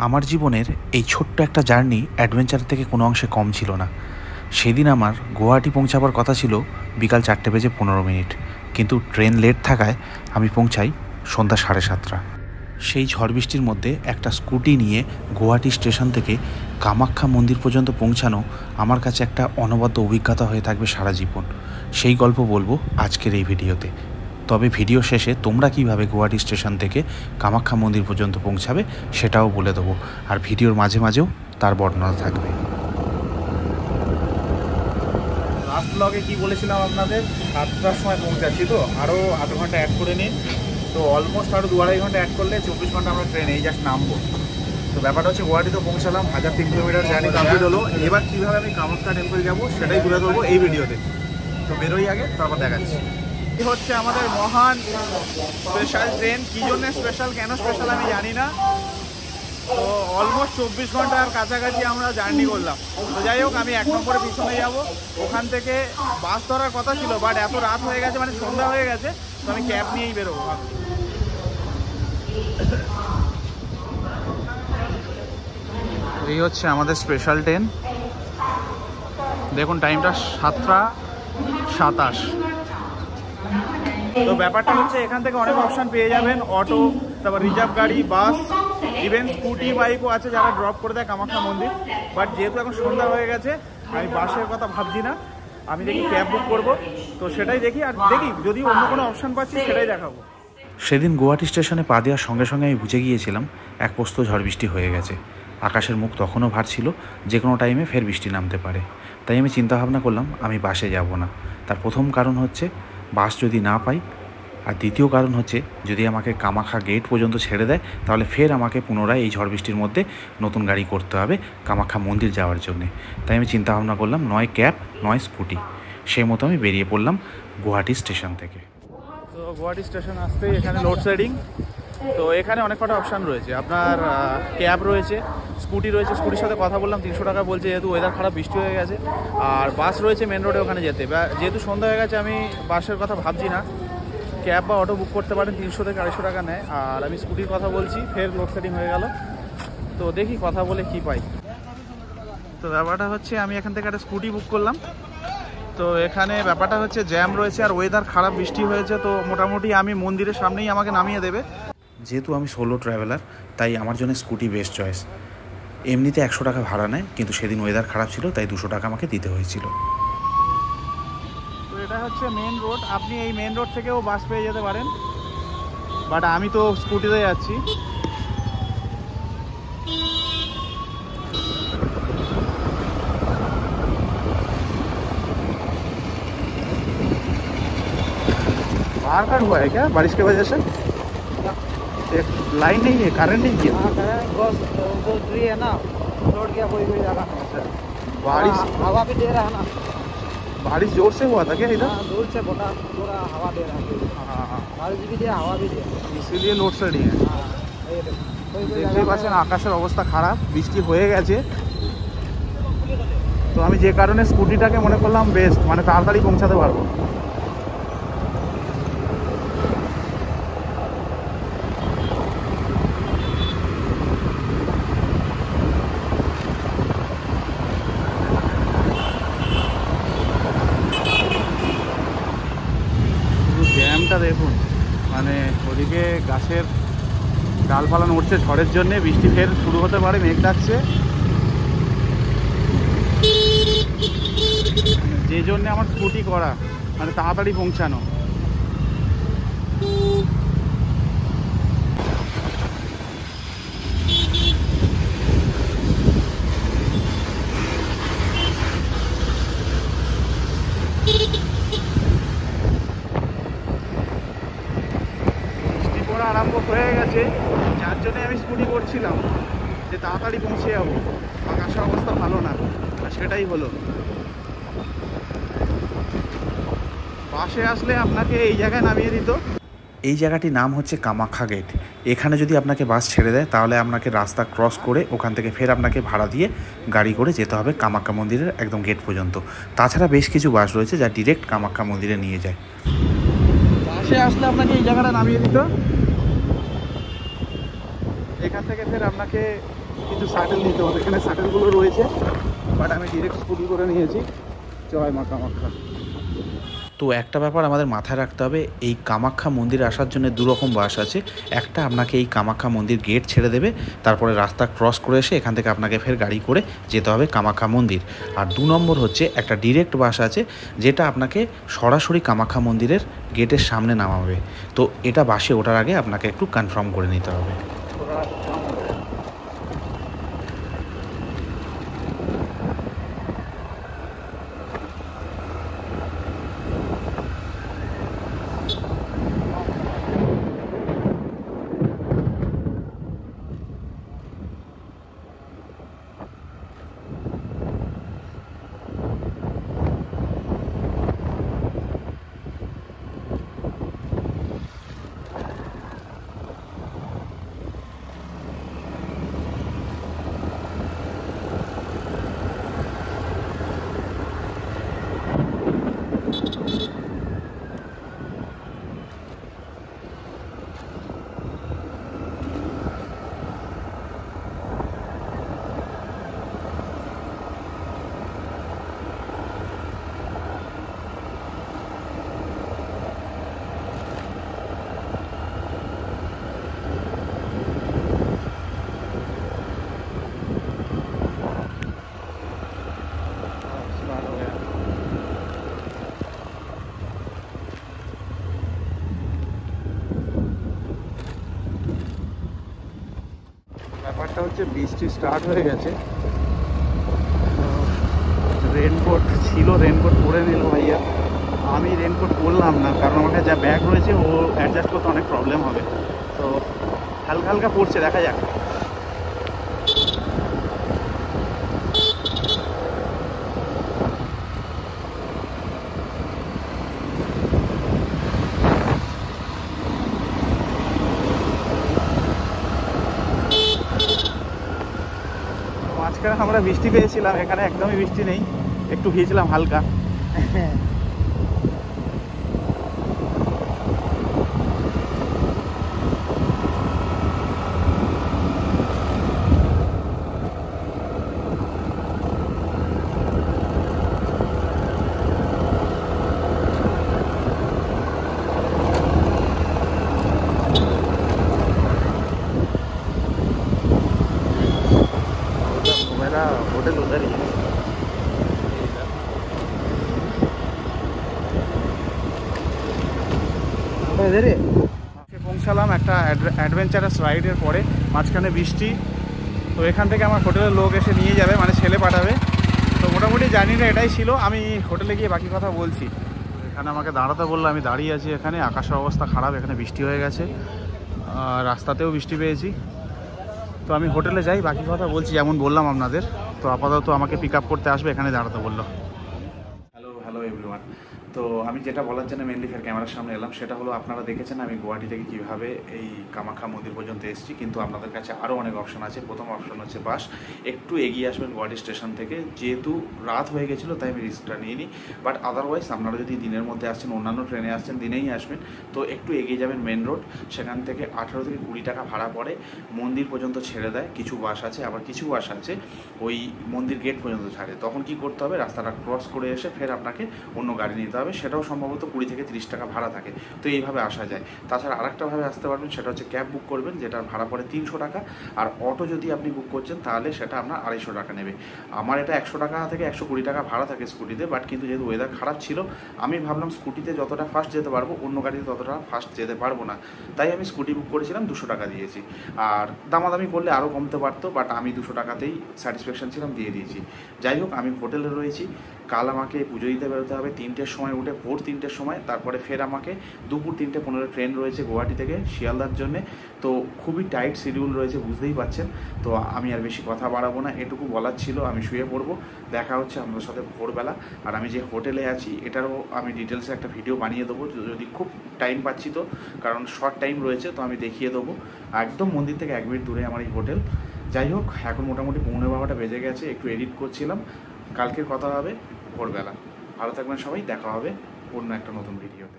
আমার জীবনের এই ছোট্ট একটা জার্নি অ্যাডভেঞ্চার থেকে কোনো অংশে কম ছিল না। সেদিন আমার গুয়াহাটি পৌঁছাবার কথা ছিল বিকাল 4:15, কিন্তু ট্রেন লেট থাকায় আমি পৌঁছাই সন্ধ্যা 7:30। সেই ঝড় বৃষ্টির মধ্যে একটা স্কুটি নিয়ে গুয়াহাটি স্টেশন থেকে কামাখ্যা মন্দির পর্যন্ত পৌঁছানো আমার কাছে একটা অনবদ্য অভিজ্ঞতা হয়ে থাকবে সারা জীবন। সেই গল্প বলবো আজকের এই ভিডিওতে। তবে ভিডিও শেষে তোমরা কিভাবে গুয়াহাটি স্টেশন থেকে কামাখ্যা মন্দির পর্যন্ত পৌঁছাবে সেটাও বলে দেবো, আর ভিডিওর মাঝে মাঝেও তার বর্ণনা থাকবে। লাস্ট ব্লগে কি বলেছিলাম আপনাদের, 7টার সময় পৌঁছাচ্ছি, তো আরও আধ ঘন্টা অ্যাড করে নিন। তো অলমোস্ট আরও 2-2.5 ঘন্টা অ্যাড করলে 24 ঘন্টা আমরা ট্রেনে এই জাস্ট নামবো। তো ব্যাপারটা হচ্ছে গুয়াহাটি তো পৌঁছালাম, 1003 কিলোমিটার জার্নি কমপ্লিট হলো। এবার কীভাবে আমি কামাখ্যা টেম্পল যাবো সেটাই তুলে ধরবো এই ভিডিওতে। তো বেরোই আগে, তারপর দেখাচ্ছি। এই হচ্ছে আমাদের মহান স্পেশাল ট্রেন। কী জন্য স্পেশাল, কেন স্পেশাল আমি জানি না। তো অলমোস্ট 24 ঘন্টার কাছাকাছি আমরা জার্নি করলাম। তো যাই হোক, আমি 1 নম্বরে পিছনে যাব। ওখান থেকে বাস ধরার কথা ছিল, বাট এত রাত হয়ে গেছে, মানে সন্ধ্যা হয়ে গেছে, তো আমি ক্যাব নিয়েই বেরোবো। এই হচ্ছে আমাদের স্পেশাল ট্রেন। দেখুন টাইমটা 7:27। তো ব্যাপারটা হচ্ছে এখান থেকে অনেক অপশান পেয়ে যাবেন, অটো, তারপর রিজার্ভ গাড়ি, বাস, ইভেন স্কুটি বাইকও আছে যারা ড্রপ করে দেয় কামাখ্যা মন্দির। বাট যেহেতু এখন সন্ধ্যা হয়ে গেছে, আমি বাসের কথা ভাবছি না, আমি দেখি ক্যাব বুক করব। তো সেটাই দেখি, আর দেখি যদি অন্য কোনো অপশান পাচ্ছি সেটাই দেখাবো। সেদিন গুয়াহাটি স্টেশনে পা দেওয়ার সঙ্গে সঙ্গে আমি বুঝে গিয়েছিলাম এক পোস্ত ঝড় বৃষ্টি হয়ে গেছে। আকাশের মুখ তখনও ভার ছিল, যে কোনো টাইমে ফের বৃষ্টি নামতে পারে। তাই আমি চিন্তাভাবনা করলাম আমি বাসে যাব না। তার প্রথম কারণ হচ্ছে বাস যদি না পাই, আর দ্বিতীয় কারণ হচ্ছে যদি আমাকে কামাখ্যা গেট পর্যন্ত ছেড়ে দেয় তাহলে ফের আমাকে পুনরায় এই ঝড় বৃষ্টির মধ্যে নতুন গাড়ি করতে হবে কামাখ্যা মন্দির যাওয়ার জন্যে। তাই আমি চিন্তাভাবনা করলাম নয় ক্যাব নয় স্কুটি। সেই মতো আমি বেরিয়ে পড়লাম গুয়াহাটি স্টেশন থেকে। তো গুয়াহাটি স্টেশন আসতেই এখানে লোডশেডিং। তো এখানে অনেক কটা অপশান রয়েছে, আপনার ক্যাব রয়েছে, স্কুটি রয়েছে। স্কুটির সাথে কথা বললাম, 300 টাকা বলছে, যেহেতু ওয়েদার খারাপ, বৃষ্টি হয়ে গেছে। আর বাস রয়েছে মেন রোডে ওখানে যেতে। যেহেতু সন্ধ্যা হয়ে গেছে, আমি বাসের কথা ভাবছি না, ক্যাব বা অটো বুক করতে পারেন, 300 থেকে 250 টাকা নেয়। আর আমি স্কুটির কথা বলছি, ফের লোডশেডিং হয়ে গেল। তো দেখি কথা বলে কি পাই। তো ব্যাপারটা হচ্ছে আমি এখান থেকে একটা স্কুটি বুক করলাম। তো এখানে ব্যাপারটা হচ্ছে জ্যাম রয়েছে আর ওয়েদার খারাপ, বৃষ্টি হয়েছে। তো মোটামুটি আমি মন্দিরের সামনেই আমাকে নামিয়ে দেবে। যেহেতু আমি সোলো ট্রাভেলার, তাই আমার জন্য স্কুটি বেস্ট চয়েস। এমনিতে 100 টাকা ভাড়া নেয়, কিন্তু সেদিন ওয়েদার খারাপ ছিল তাই 200 টাকা আমাকে দিতে হয়েছিল। তো এটা হচ্ছে মেন রোড, আপনি এই মেন রোড থেকেও বাস পেয়ে যেতে পারেন, বাট আমি তো স্কুটিতে যাচ্ছি। बाहर का हुआ है क्या बारिश की वजह से? लाइन नहीं है, करंट नहीं है। बस जो ट्री है ना, रोड गया कोई भी जगह। बारिश, हवा भी दे रहा है ना। बारिश जोर से हुआ था क्या इधर? दूर से बोला पूरा हवा दे रहा है। हाँ, बारिश भी दिया, हवा भी दिया, इसीलिए लोड शेडिंग है। দেখতেই পাচ্ছেন আকাশের অবস্থা খারাপ, বৃষ্টি হয়ে গেছে। তো আমি যে কারণে স্কুটিটাকে মনে করলাম বেস্ট, মানে তাড়াতাড়ি পৌঁছাতে পারবো। জ্যামটা দেখুন, মানে ওদিকে গাছের ডালপালা নড়ছে ঝড়ের জন্যে, বৃষ্টি ফের শুরু হতে পারে, মেঘ ডাকছে। যে জন্যে আমার স্কুটি করা, মানে তাড়াতাড়ি পৌঁছানো। আরম্ভ হয়ে গেছে, যার জন্য আমি স্কুটি করছিলাম যে তাড়াতাড়ি পৌঁছে যাবো। আকাশের অবস্থা ভালো না, আর সেটাই হলো। বাসে আসলে আপনাকে এই জায়গায় নামিয়ে দিত। এই জায়গাটির নাম হচ্ছে কামাখ্যা গেট। এখানে যদি আপনাকে বাস ছেড়ে দেয় তাহলে আপনাকে রাস্তা ক্রস করে ওখান থেকে ফের আপনাকে ভাড়া দিয়ে গাড়ি করে যেতে হবে কামাখ্যা মন্দিরের একদম গেট পর্যন্ত। তাছাড়া বেশ কিছু বাস রয়েছে যা ডিরেক্ট কামাখ্যা মন্দিরে নিয়ে যায়। বাসে আসলে আপনাকে এই জায়গাটা নামিয়ে দিত, এখান থেকে ফের আপনাকে কিছু শাটেল নিতে হবে, এখানে শাটেলগুলো রয়েছে, বাট আমি ডিরেক্ট স্কুটি করে নিয়েছি। জয় মা কামাখ্যা। তো একটা ব্যাপার আমাদের মাথায় রাখতে হবে, এই কামাখ্যা মন্দিরে আসার জন্য দুরকম বাস আছে। একটা আপনাকে এই কামাখ্যা মন্দির গেট ছেড়ে দেবে, তারপরে রাস্তা ক্রস করে এসে এখান থেকে আপনাকে ফের গাড়ি করে যেতে হবে কামাখ্যা মন্দির। আর 2 নম্বর হচ্ছে একটা ডিরেক্ট বাস আছে, যেটা আপনাকে সরাসরি কামাখ্যা মন্দিরের গেটের সামনে নামাবে। তো এটা বাসে ওঠার আগে আপনাকে একটু কনফার্ম করে নিতে হবে। ব্যাপারটা হচ্ছে বৃষ্টি স্টার্ট হয়ে গেছে, রেনকোট ছিল, রেনকোট পরে নিল ভাইয়া। আমি রেনকোট পরলাম না, কারণ আমার কাছে যা ব্যাগ রয়েছে ও অ্যাডজাস্ট করতে অনেক প্রবলেম হবে। তো হালকা হালকা পড়ছে, দেখা যাক। মাঝখানে আমরা বৃষ্টি পেয়েছিলাম, এখানে একদমই বৃষ্টি নেই, একটু ভিজলাম হালকা। मेरा होटल उधर ही है। পৌঁছালাম একটা অ্যাডভেঞ্চারাস রাইডের পরে, মাঝখানে বৃষ্টি। তো এখান থেকে আমার হোটেলের লোক এসে নিয়ে যাবে, মানে ছেলে পাঠাবে। তো মোটামুটি জার্নিটা এটাই ছিল, আমি হোটেলে গিয়ে বাকি কথা বলছি। এখানে আমাকে দাঁড়াতে বললো, আমি দাঁড়িয়ে আছি এখানে। আকাশের অবস্থা খারাপ, এখানে বৃষ্টি হয়ে গেছে, রাস্তাতেও বৃষ্টি পেয়েছি। তো আমি হোটেলে যাই, বাকি কথা বলছি যেমন বললাম আপনাদের। তো আপাতত আমাকে পিক আপ করতে আসবে, এখানে দাঁড়াতে বললো। Hello everyone. তো আমি যেটা বলার জন্য মেনলি ফের ক্যামেরার সামনে এলাম, সেটা হলো আপনারা দেখেছেন আমি গুয়াহাটি থেকে কীভাবে এই কামাখ্যা মন্দির পর্যন্ত এসেছি, কিন্তু আপনাদের কাছে আরও অনেক অপশন আছে। প্রথম অপশন হচ্ছে বাস, একটু এগিয়ে আসবেন গুয়াহাটি স্টেশন থেকে। যেহেতু রাত হয়ে গেছিলো তাই আমি রিস্কটা নিইনি, বাট আদারওয়াইজ আপনারা যদি দিনের মধ্যে আসছেন, অন্যান্য ট্রেনে আসছেন, দিনেই আসবেন, তো একটু এগিয়ে যাবেন মেন রোড। সেখান থেকে 18 থেকে 20 টাকা ভাড়া পড়ে, মন্দির পর্যন্ত ছেড়ে দেয়। কিছু বাস আছে, আবার কিছু বাস আছে ওই মন্দির গেট পর্যন্ত ছাড়ে। তখন কি করতে হবে, রাস্তাটা ক্রস করে এসে ফের আপনাকে অন্য গাড়ি নিতে হবে, সেটাও সম্ভবত 20 থেকে 30 টাকা ভাড়া থাকে। তো এইভাবে আসা যায়। তাছাড়া আরেকটাভাবে আসতে পারবেন, সেটা হচ্ছে ক্যাব বুক করবেন, যেটার ভাড়া পড়ে 300 টাকা। আর অটো যদি আপনি বুক করছেন তাহলে সেটা আপনার 250 টাকা নেবে। আমার এটা 100 টাকা থেকে 120 টাকা ভাড়া থাকে স্কুটিতে, বাট কিন্তু যেহেতু ওয়েদার খারাপ ছিল, আমি ভাবলাম স্কুটিতে যতটা ফাস্ট যেতে পারবো অন্য গাড়িতে ততটা ফাস্ট যেতে পারবো না, তাই আমি স্কুটি বুক করেছিলাম, 200 টাকা দিয়েছি। আর দামাদামি করলে আরও কমতে পারতো, বাট আমি 200 টাকাতেই স্যাটিসফ্যাকশন ছিলাম, দিয়ে দিয়েছি। যাই হোক, আমি হোটেলে রয়েছি। কাল আমাকে পুজো দিতে বেরোতে হবে 3টের সময় উঠে, ভোর 3টের সময়। তারপরে ফের আমাকে দুপুর 3:15 ট্রেন রয়েছে গুয়াহাটি থেকে শিয়ালদার জন্যে। তো খুবই টাইট শিডিউল রয়েছে, বুঝতেই পারছেন। তো আমি আর বেশি কথা বাড়াবো না, এটুকু বলার ছিল। আমি শুয়ে পড়বো, দেখা হচ্ছে আপনাদের সাথে ভোরবেলা। আর আমি যে হোটেলে আছি এটারও আমি ডিটেলসে একটা ভিডিও বানিয়ে দেবো, যদি খুব টাইম পাচ্ছি তো, কারণ শর্ট টাইম রয়েছে, তো আমি দেখিয়ে দেবো। একদম মন্দির থেকে 1 মিনিট দূরে আমার এই হোটেল। যাই হোক, এখন মোটামুটি 12:15 বেজে গেছে, একটু এডিট করছিলাম। কালকের কথা হবে ভোরবেলা। ভালো থাকবেন সবাই, দেখা হবে অন্য একটা নতুন ভিডিওতে।